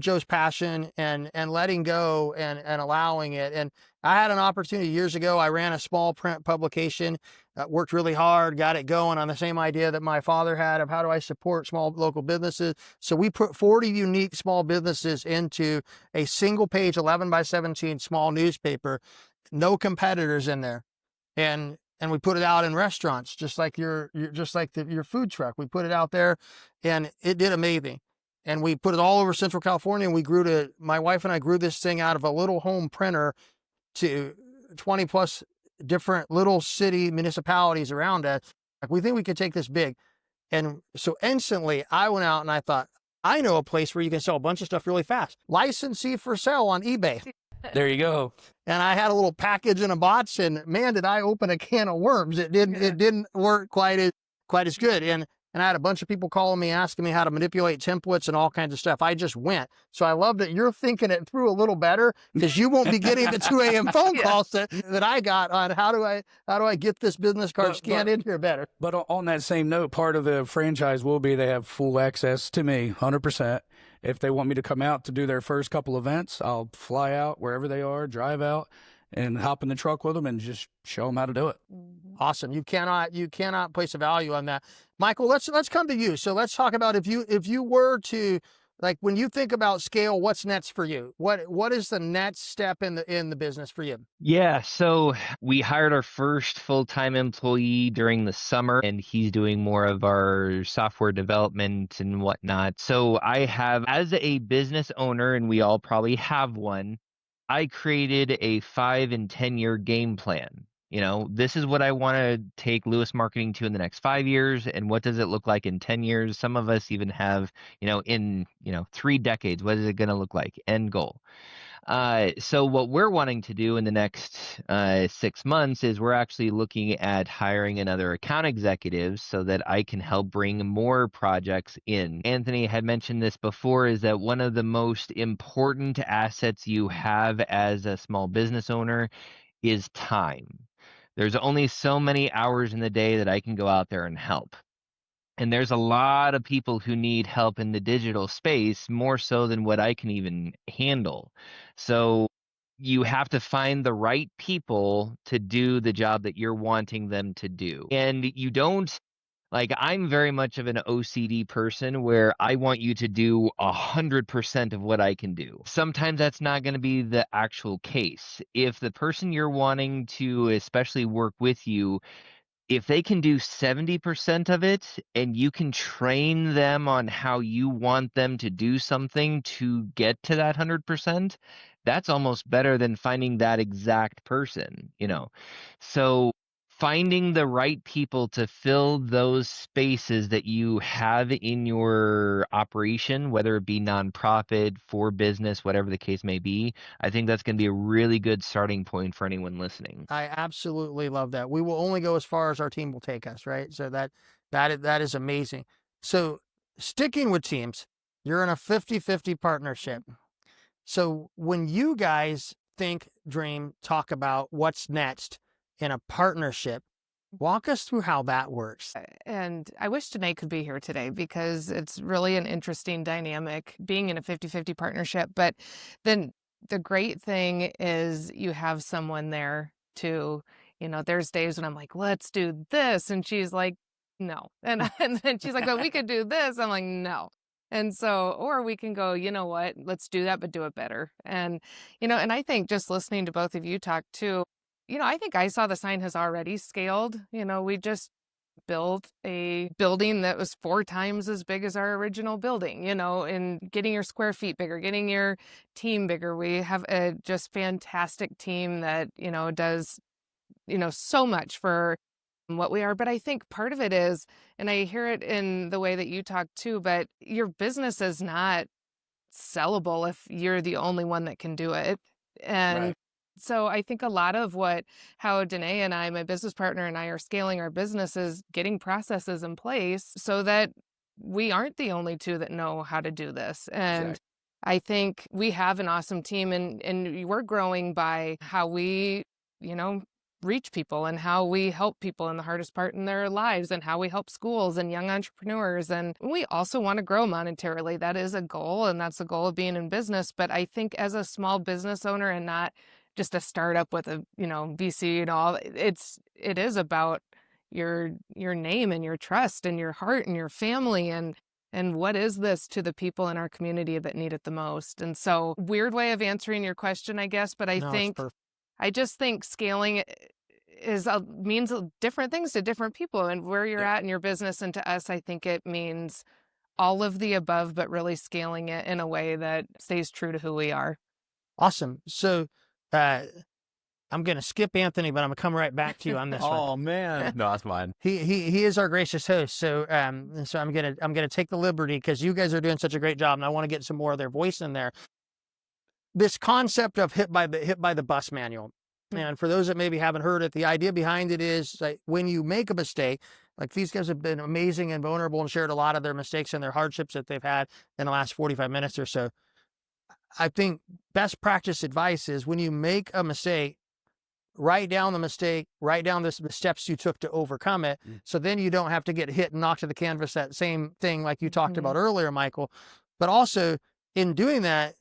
Joe's passion and letting go and allowing it. And I had an opportunity years ago. I ran a small print publication, worked really hard, got it going on the same idea that my father had of how do I support small local businesses. So we put 40 unique small businesses into a single page, 11 by 17 small newspaper, no competitors in there. And we put it out in restaurants, just like your food truck. We put it out there, and it did amazing. And we put it all over Central California. And my wife and I grew this thing out of a little home printer to 20 plus different little city municipalities around us. Like, we think we could take this big. And so instantly I went out and I thought, I know a place where you can sell a bunch of stuff really fast. Licensee for sale on eBay. There you go. And I had a little package in a box, and man, did I open a can of worms. It didn't work quite as good. And I had a bunch of people calling me, asking me how to manipulate templates and all kinds of stuff. I just went. So I love that you're thinking it through a little better, because you won't be getting the 2 a.m. phone calls that I got on how do I get this business card scanned in here better. But on that same note, part of the franchise will be they have full access to me, 100%. If they want me to come out to do their first couple events, I'll fly out wherever they are, drive out, and hop in the truck with them and just show them how to do it. Awesome. You cannot place a value on that. Michael, let's come to you. So let's talk about if you were to, like, when you think about scale, what's next for you? What is the next step in the business for you? Yeah, so we hired our first full-time employee during the summer, and he's doing more of our software development and whatnot. So I have, as a business owner, and we all probably have one, I created a 5 and 10-year game plan. This is what I want to take Lewis Marketing to in the next 5 years, and what does it look like in 10 years? Some of us even have, in 3 decades, what is it going to look like? End goal. So what we're wanting to do in the next 6 months is we're actually looking at hiring another account executive so that I can help bring more projects in. Anthony had mentioned this before, is that one of the most important assets you have as a small business owner is time. There's only so many hours in the day that I can go out there and help. And there's a lot of people who need help in the digital space, more so than what I can even handle. So you have to find the right people to do the job that you're wanting them to do. And you don't, like, I'm very much of an OCD person where I want you to do 100% of what I can do. Sometimes that's not going to be the actual case. If the person you're wanting to especially work with you, if they can do 70% of it and you can train them on how you want them to do something to get to that 100%, that's almost better than finding that exact person, So finding the right people to fill those spaces that you have in your operation, whether it be nonprofit, for business, whatever the case may be, I think that's going to be a really good starting point for anyone listening. I absolutely love that. We will only go as far as our team will take us, right? So that is amazing. So sticking with teams, you're in a 50-50 partnership. So when you guys think, dream, talk about what's next in a partnership, walk us through how that works. And I wish Danae could be here today, because it's really an interesting dynamic being in a 50-50 partnership. But then the great thing is you have someone there to, there's days when I'm like, let's do this. And she's like, no. And then she's like, well, we could do this. I'm like, no. And so, or we can go, you know what, let's do that, but do it better. And, you know, and I think just listening to both of you talk too, you know, I think I Saw the Sign has already scaled. You know, we just built a building that was 4 times as big as our original building, you know, and getting your square feet bigger, getting your team bigger. We have a just fantastic team that, you know, does, you know, so much for what we are. But I think part of it is, and I hear it in the way that you talk too, but your business is not sellable if you're the only one that can do it. And Right. so I think a lot of how Danae and I, my business partner and I, are scaling our business is getting processes in place so that we aren't the only two that know how to do this. And Exactly. I think we have an awesome team, and we're growing by how we, you know, reach people and how we help people in the hardest part in their lives and how we help schools and young entrepreneurs. And we also want to grow monetarily. That is a goal, and that's the goal of being in business. But I think as a small business owner and not just a startup with a, you know, VC and all, it is about your name and your trust and your heart and your family and what is this to the people in our community that need it the most. And so, weird way of answering your question, I guess, but No, it's perfect. I just think scaling means different things to different people, and where you're Yeah. at in your business. And to us, I think it means all of the above, but really scaling it in a way that stays true to who we are. Awesome. So, I'm going to skip Anthony, but I'm going to come right back to you on this one. Oh man, no, that's fine. He is our gracious host. So I'm gonna take the liberty, because you guys are doing such a great job, and I want to get some more of their voice in there. This concept of hit by the bus manual. And for those that maybe haven't heard it, the idea behind it is like when you make a mistake, like these guys have been amazing and vulnerable and shared a lot of their mistakes and their hardships that they've had in the last 45 minutes or so. I think best practice advice is when you make a mistake, write down the mistake, write down the steps you took to overcome it. So then you don't have to get hit and knocked to the canvas, that same thing like you talked about earlier, Michael. But also in doing that,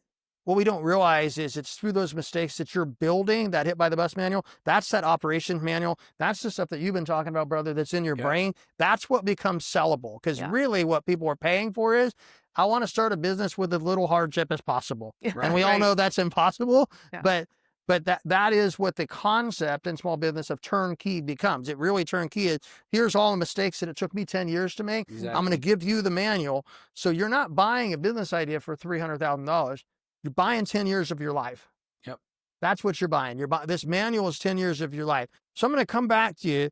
what we don't realize is it's through those mistakes that you're building that hit by the bus manual. That's that operations manual. That's the stuff that you've been talking about, brother, that's in your brain. That's what becomes sellable. Because really what people are paying for is, I want to start a business with as little hardship as possible. And we all know that's impossible, but that is what the concept in small business of turnkey becomes. It really turnkey is, here's all the mistakes that it took me 10 years to make. Exactly. I'm going to give you the manual. So you're not buying a business idea for $300,000. You're buying 10 years of your life. Yep. That's what you're buying. This manual is 10 years of your life. So I'm going to come back to you.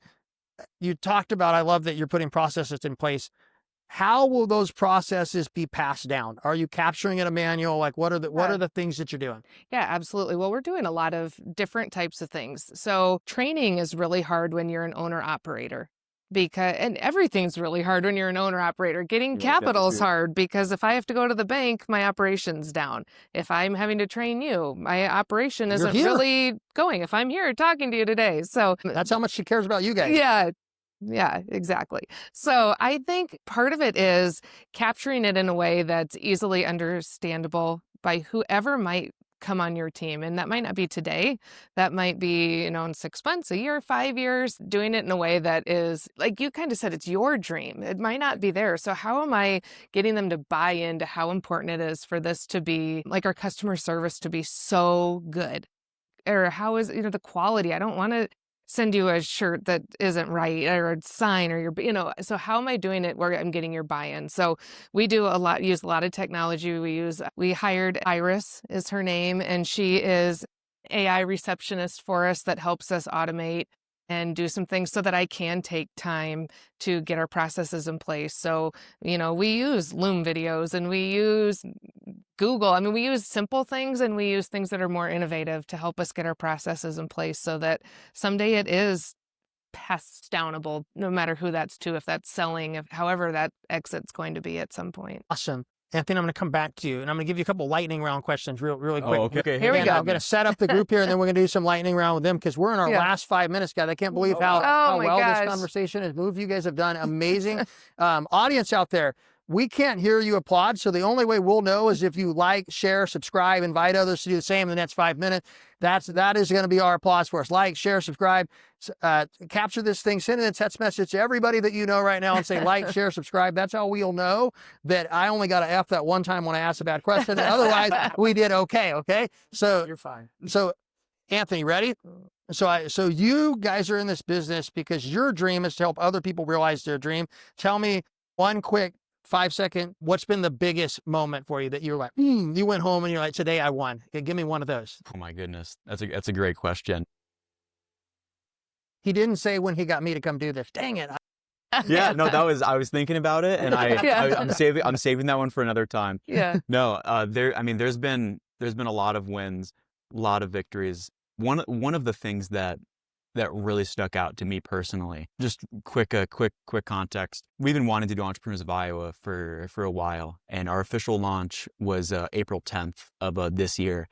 You talked about, I love that you're putting processes in place. How will those processes be passed down? Are you capturing in a manual? Like what are the things that you're doing? Yeah, absolutely. Well, we're doing a lot of different types of things. So training is really hard when you're an owner operator, and everything's really hard when you're an owner operator. Getting capital is hard, because if I have to go to the bank, my operation's down. If I'm having to train you, my operation isn't really going. If I'm here talking to you today. So that's how much she cares about you guys. Yeah, exactly. So I think part of it is capturing it in a way that's easily understandable by whoever might come on your team. And that might not be today. That might be, in 6 months, a year, 5 years, doing it in a way that is, like you kind of said, it's your dream. It might not be there. So how am I getting them to buy into how important it is for this to be, like our customer service to be so good? Or how is, the quality? I don't want to send you a shirt that isn't right, or a sign, or so how am I doing it where I'm getting your buy-in? So we use a lot of technology. We hired Iris is her name, and she is AI receptionist for us that helps us automate and do some things so that I can take time to get our processes in place. So, we use Loom videos and we use Google. I mean, we use simple things and we use things that are more innovative to help us get our processes in place so that someday it is pass downable, no matter who that's to, if that's selling, however that exit's going to be at some point. Awesome. Anthony, I'm going to come back to you, and I'm going to give you a couple lightning round questions really quick. Oh, okay. Here we go. I'm going to set up the group here, and then we're going to do some lightning round with them, because we're in our last 5 minutes, guys. I can't believe how well this conversation has moved. You guys have done amazing. Audience out there, we can't hear you applaud. So the only way we'll know is if you like, share, subscribe, invite others to do the same in the next 5 minutes. That is going to be our applause for us. Like, share, subscribe, capture this thing, send it a text message to everybody that you know right now and say like, share, subscribe. That's how we'll know that I only got an F that one time when I asked a bad question. Otherwise, we did okay. Okay. So You're fine. So Anthony, ready? So you guys are in this business because your dream is to help other people realize their dream. Tell me one quick 5-second, what's been the biggest moment for you that you're like, you went home and you're like, today I won. Okay, give me one of those. Oh my goodness. That's a great question. He didn't say when he got me to come do this. Dang it. Yeah, no, I was thinking about it, and I'm saving that one for another time. Yeah. No, there's been a lot of wins, a lot of victories. One of the things that really stuck out to me personally, just quick context. We've been wanting to do Entrepreneurs of Iowa for a while, and our official launch was April 10th of this year.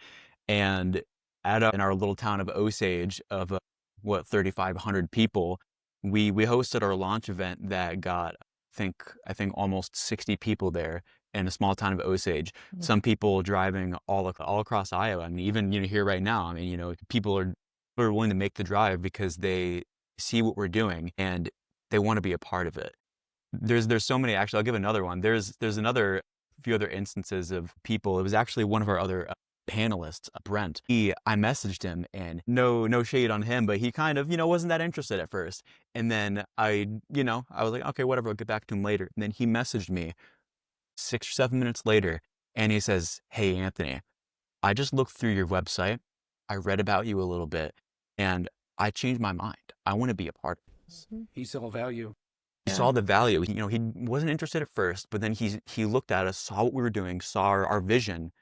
And in our little town of Osage of 3,500 people, we hosted our launch event that got I think almost 60 people there in a small town of Osage. Mm-hmm. Some people driving all across Iowa. I mean, even here right now. I mean, people are willing to make the drive because they see what we're doing and they want to be a part of it. There's so many. Actually, I'll give another one. There's another few other instances of people. It was actually one of our other panelists, Brent. I messaged him, and no shade on him, but he kind of wasn't that interested at first. And then I was like, okay, whatever, I'll get back to him later. And then he messaged me 6 or 7 minutes later, and he says, "Hey Anthony, I just looked through your website. I read about you a little bit, and I changed my mind. I want to be a part of this." He saw value. He saw the value. He wasn't interested at first, but then he looked at us, saw what we were doing, saw our vision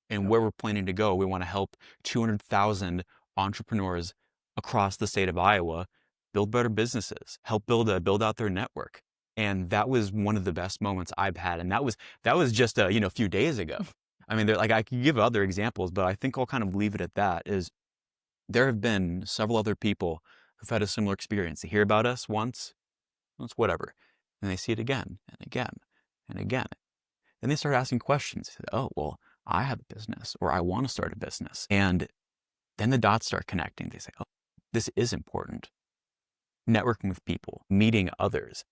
and where we're planning to go. We want to help 200,000 entrepreneurs across the state of Iowa build better businesses, help build out their network. And that was one of the best moments I've had. And that was just a few days ago. I mean, I could give other examples, but I think I'll kind of leave it at that. Is there have been several other people who've had a similar experience. They hear about us once, whatever, and they see it again and again and again. Then they start asking questions. Oh, well, I have a business, or I want to start a business. And then the dots start connecting. They say, oh, this is important. Networking with people, meeting others,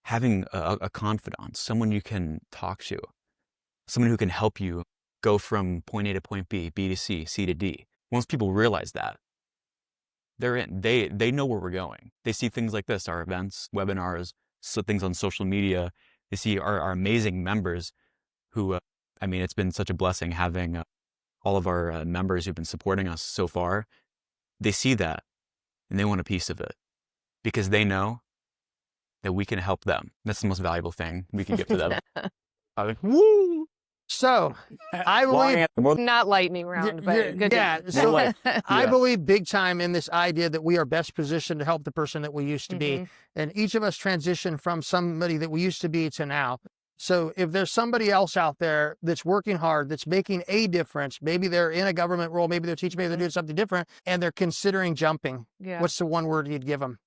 having a confidant, someone you can talk to, someone who can help you go from point A to point B, B to C, C to D. Once people realize that, they're in. They know where we're going. They see things like this, our events, webinars, things on social media. They see our amazing members who, it's been such a blessing having all of our members who've been supporting us so far. They see that and they want a piece of it because they know that we can help them. That's the most valuable thing we can give to them. I think, woo! So I believe Not lightning round, but good. yeah. job. So I believe big time in this idea that we are best positioned to help the person that we used to be, and each of us transition from somebody that we used to be to now. So if there's somebody else out there that's working hard, that's making a difference, maybe they're in a government role, maybe they're teaching, maybe they're doing something different, and they're considering jumping. Yeah. What's the one word you'd give them?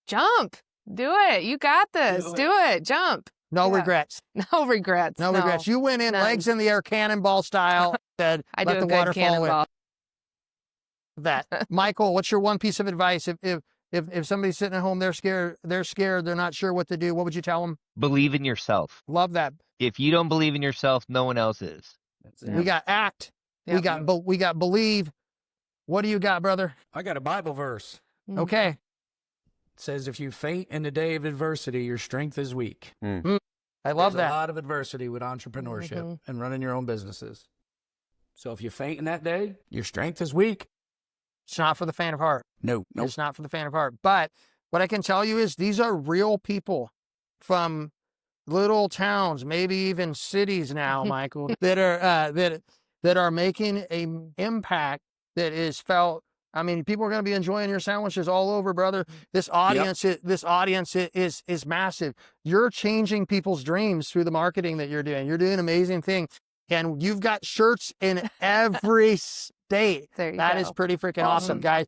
Jump. Do it. You got this. Do it. Jump. No Yeah. regrets. No regrets. No regrets. You went in None. legs in the air, cannonball style. Said, I let do the a good water fall in. cannonball. That. Michael, what's your one piece of advice? If somebody's sitting at home, they're scared, they're not sure what to do, what would you tell them? Believe in yourself. Love that. If you don't believe in yourself, no one else is. That's it. We got act. We Yep. got believe. What do you got, brother? I got a Bible verse. Okay. It says, if you faint in the day of adversity, your strength is weak. I love There's that. a lot of adversity with entrepreneurship and running your own businesses. So if you faint in that day, your strength is weak. It's not for the faint of heart. No. It's not for the faint of heart. But what I can tell you is these are real people little towns, maybe even cities now, Michael, that are making an impact that is felt. I mean, people are going to be enjoying your sandwiches all over, brother. This audience is massive. You're changing people's dreams through the marketing that you're doing. You're doing an amazing thing. And you've got shirts in every state. There you That go. is pretty freaking awesome, guys.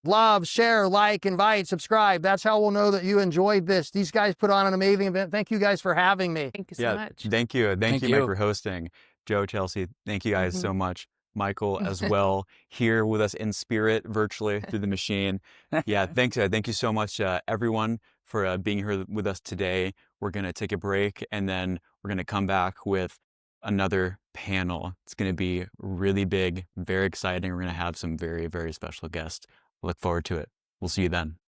love, share, like, invite, subscribe. That's how we'll know that you enjoyed this. These guys put on an amazing event. Thank you guys for having me. Thank you so much. Thank you. Thank you, Mike, for hosting. Joe, Chelsea, thank you guys so much. Michael as well, here with us in spirit, virtually through the machine. Yeah, thank you so much, everyone, for being here with us today. We're going to take a break, and then we're going to come back with another panel. It's going to be really big, very exciting. We're going to have some very, very special guests. Look forward to it. We'll see you then.